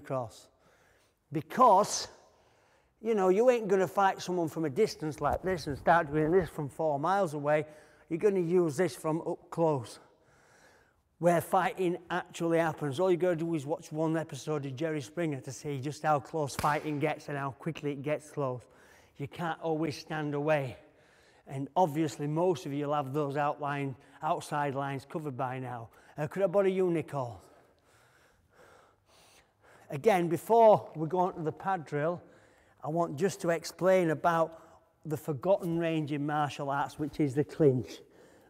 across. Because, you know, you ain't going to fight someone from a distance like this and start doing this from 4 miles away. You're going to use this from up close, where fighting actually happens. All you got to do is watch one episode of Jerry Springer to see just how close fighting gets and how quickly it gets close. You can't always stand away. And obviously most of you will have those outside lines covered by now. Could I borrow you, Nicole? Again, before we go on to the pad drill, I want just to explain about the forgotten range in martial arts, which is the clinch.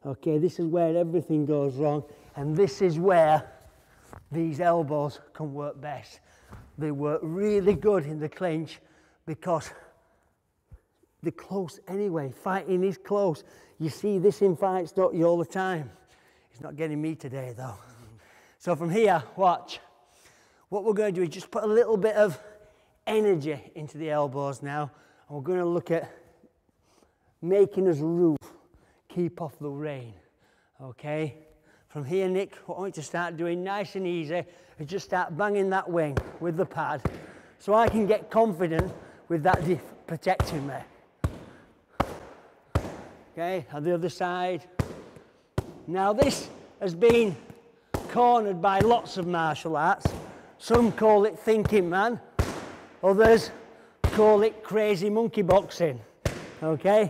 Okay, this is where everything goes wrong, and this is where these elbows can work best. They work really good in the clinch because they're close anyway. Fighting is close. You see this in fights, don't you, all the time? He's not getting me today, though. So from here, watch. What we're going to do is just put a little bit of energy into the elbows now, and we're going to look at making us roof, keep off the rain, okay? From here, Nick, what I want you to start doing nice and easy is just start banging that wing with the pad so I can get confident with that protecting me. Okay, on the other side. Now this has been cornered by lots of martial arts. Some call it thinking man, others call it crazy monkey boxing, okay?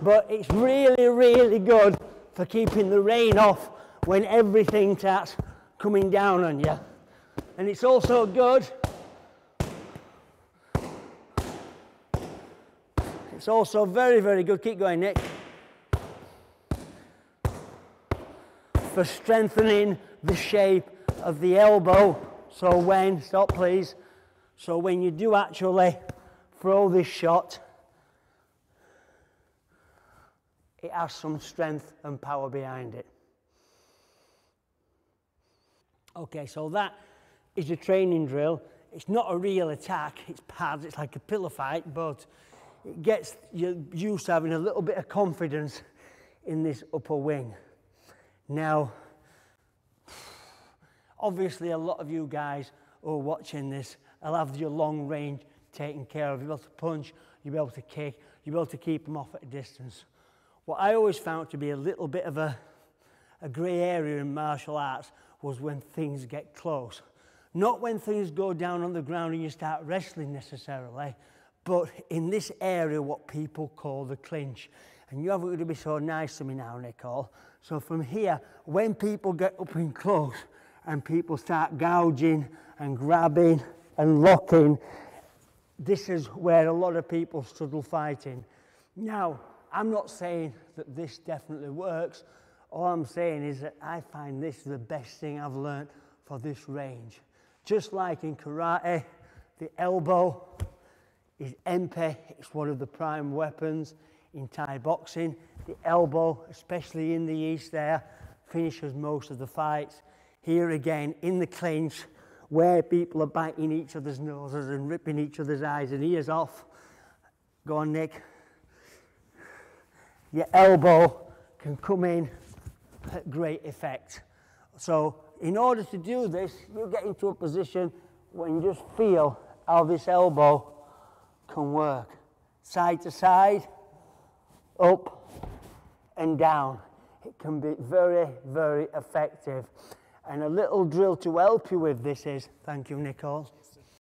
But it's really, really good for keeping the rain off when everything starts coming down on you. And it's also good, it's also very, very good, keep going, Nick, for strengthening the shape of the elbow. So when, stop please, so when you do actually throw this shot, it has some strength and power behind it. Okay, so that is a training drill. It's not a real attack, it's pads, it's like a pillow fight, but it gets you used to having a little bit of confidence in this upper wing. Now, obviously a lot of you guys who are watching this will have your long range taken care of. You'll be able to punch, you'll be able to kick, you'll be able to keep them off at a distance. What I always found to be a little bit of a grey area in martial arts was when things get close. Not when things go down on the ground and you start wrestling necessarily, but in this area what people call the clinch. And you haven't got to be so nice to me now, Nicole. So from here, when people get up in close and people start gouging and grabbing and locking, this is where a lot of people struggle fighting. Now, I'm not saying that this definitely works. All I'm saying is that I find this the best thing I've learned for this range. Just like in karate, the elbow is empe, it's one of the prime weapons. In Thai boxing, the elbow, especially in the East there, finishes most of the fights. Here again, in the clinch, where people are biting each other's noses and ripping each other's eyes and ears off. Go on, Nick. Your elbow can come in at great effect. So in order to do this, you get into a position when you just feel how this elbow can work. Side to side, up and down. It can be very, very effective. And a little drill to help you with this is, thank you, Nicole.